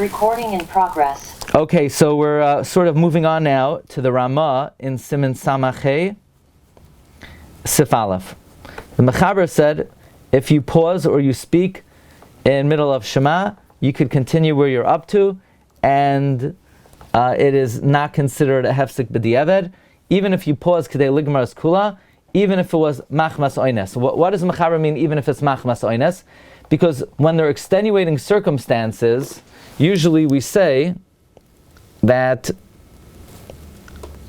Recording in progress. Okay, so we're sort of moving on now to the Rama in Siman Samachay Sif Aleph. The Mechaber said, if you pause or you speak in middle of Shema, you could continue where you're up to, and it is not considered a hefsek b'di'eved, even if you pause Kedei Ligmar Kula, even if it was Machmas Oynes. What does Mechaber mean, even if it's Machmas Oynes? Because when there are extenuating circumstances, usually we say that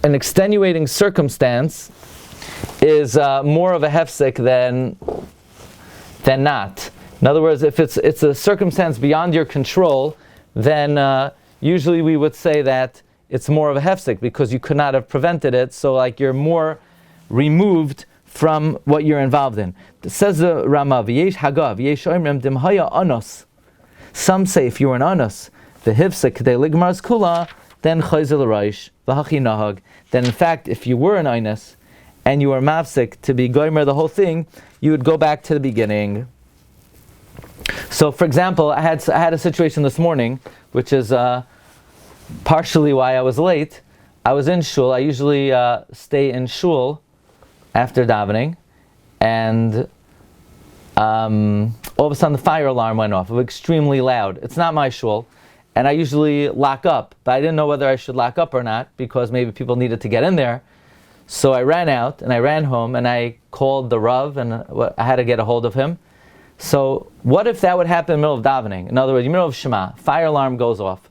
an extenuating circumstance is more of a hefsek than not. In other words, if it's a circumstance beyond your control, then usually we would say that it's more of a hefsek because you could not have prevented it. So, like, you're more removed from what you're involved in. It says the Rama, V'yesh hagav, V'yesh oimrim dimhaya anos. Some say if you were an anos, the hifsek kedei ligmar kula, then chayzel reish v'hachi nahag. Then in fact, if you were an anos and you were mafsek to be goymer the whole thing, you would go back to the beginning. So, for example, I had a situation this morning, which is partially why I was late. I was in shul. I usually stay in shul after davening, and all of a sudden the fire alarm went off. It was extremely loud. It's not my shul, and I usually lock up, but I didn't know whether I should lock up or not because maybe people needed to get in there. So I ran out and I ran home and I called the Rav and I had to get a hold of him. So what if that would happen in the middle of davening? In other words, in the middle of Shema, fire alarm goes off,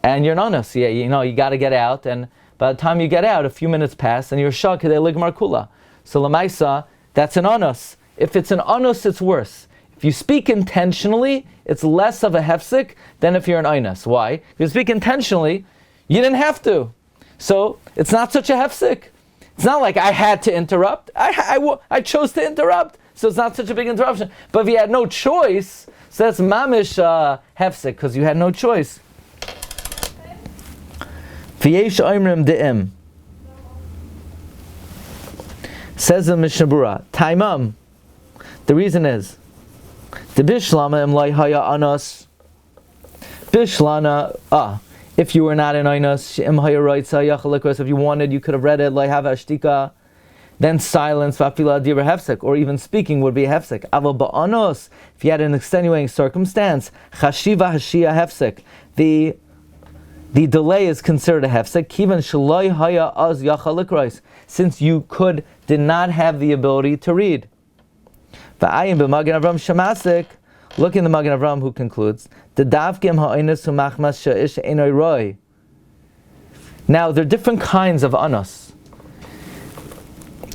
and you're honest. Yeah, you got to get out, and by the time you get out, a few minutes pass, and you're shak kedei ligmar kula. So lamaisa, that's an onus. If it's an onus, it's worse. If you speak intentionally, it's less of a hefsek than if you're an onus. Why? If you speak intentionally, you didn't have to. So it's not such a hefsek. It's not like I had to interrupt. I chose to interrupt. So it's not such a big interruption. But if you had no choice, so that's mamish hefsek, because you had no choice. V'yesh oimrim de'im. Says the Mishnah Berurah, Taimam. The reason is, the bishlama imlai haya anos. Bishlana, if you were not in anos, im haya roitza yachalikus, if you wanted, you could have read it, lai hava ashtika. Then silence, vafila dira hefsek, or even speaking would be a hefsek. Aval ba'anos, if you had an extenuating circumstance, chashiva hashia hefsek, the delay is considered a hefsek, kivan shaloi haya az yachalikrais, since you did not have the ability to read. Va'ayin b'magen Avram shamasik, look in the Magen Avram who concludes, the davkim ha'inus u'machmas sha'ish einoi roi. Now, there are different kinds of anos.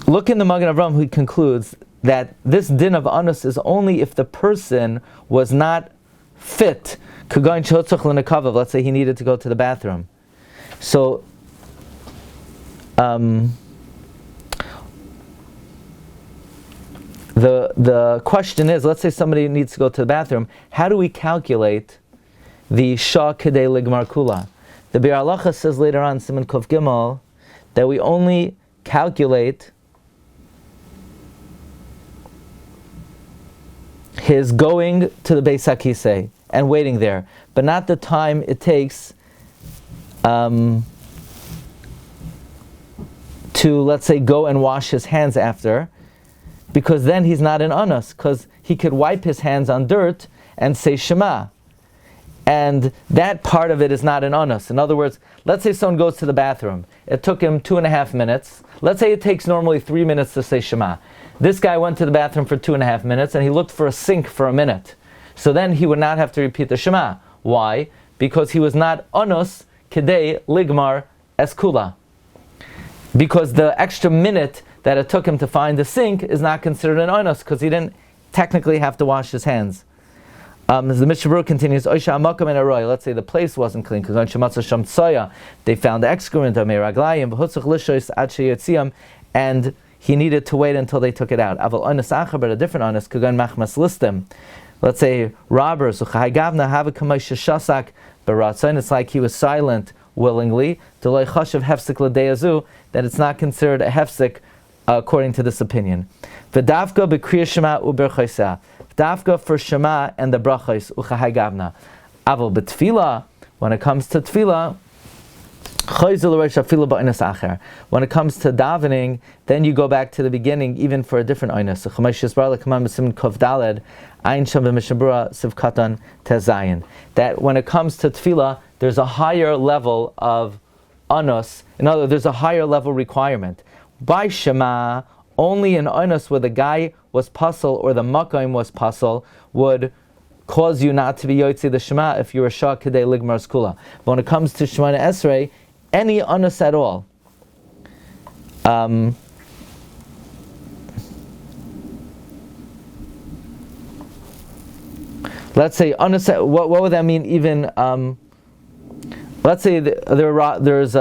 Look in the Magen Avram who concludes that this din of anus is only if the person was not fit. Let's say he needed to go to the bathroom. So, the question is, let's say somebody needs to go to the bathroom. How do we calculate the shah kedei ligmar kula? The Bir Halacha says later on, Siman Kuf Gimel, that we only calculate his going to the Beis HaKisei and waiting there, but not the time it takes to, let's say, go and wash his hands after, because then he's not an anus, because he could wipe his hands on dirt and say Shema, and that part of it is not an anus. In other words, let's say someone goes to the bathroom. It took him 2.5 minutes. Let's say it takes normally 3 minutes to say Shema. This guy went to the bathroom for 2.5 minutes, and he looked for a sink for a minute. So then he would not have to repeat the Shema. Why? Because he was not anus kedei ligmar eskula. Because the extra minute that it took him to find the sink is not considered an anus, because he didn't technically have to wash his hands. As the Mishnah Berurah continues, let's say the place wasn't clean, because they found the excrement of meraglayim, and he needed to wait until they took it out. But a different anus, let's say robbers, it's like he was silent willingly, that it's not considered a hefsek according to this opinion. Dafka for Shema and the brachos uchahai gavna. Aval betfila, when it comes to tefillah, when it comes to davening, then you go back to the beginning, even for a different oinus. That when it comes to tefillah, there's a higher level of anus. In other words, there's a higher level requirement. By Shema, only an oinus where the guy was puzzle or the makayim was puzzle would cause you not to be yotzi the Shema if you were shah kedei ligmar skula. But when it comes to Shemona Esrei, any anus at all, let's say anus. What would that mean? Even let's say there's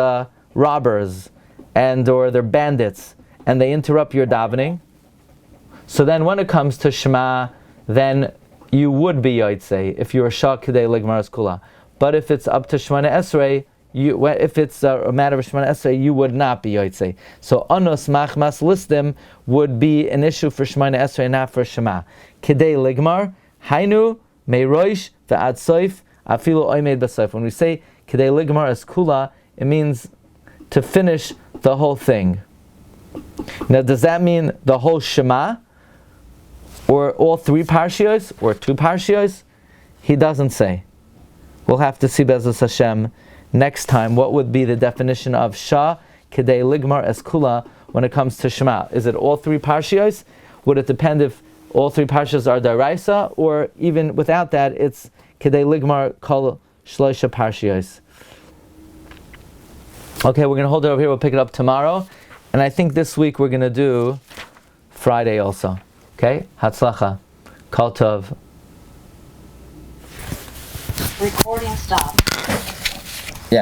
robbers or they're bandits, and they interrupt your davening. So then, when it comes to Shema, then you would be yotze if you were shah kedei ligmar skula. But if it's up to Shemona Esrei, if it's a matter of Shemona Esrei, you would not be yotze. So anus machmas listim would be an issue for Shemona Esrei, not for Shema. Kedei ligmar hainu meiroish ve'ad Seif afilu oimed b'Seif. When we say kedei ligmar as kula, it means to finish the whole thing. Now, does that mean the whole Shema, or all 3 parshios, or 2 parshios? He doesn't say. We'll have to see Be'ezus Hashem next time what would be the definition of Shah Kedei Ligmar Es Kula when it comes to Shema. Is it all 3 parshios? Would it depend if all 3 parshios are Daraisa, or even without that, it's Kedei Ligmar Kol Shloisha parshios? Okay, we're going to hold it over here. We'll pick it up tomorrow. And I think this week we're going to do Friday also. Okay? Hatzlacha. Kol Tov. Recording stopped.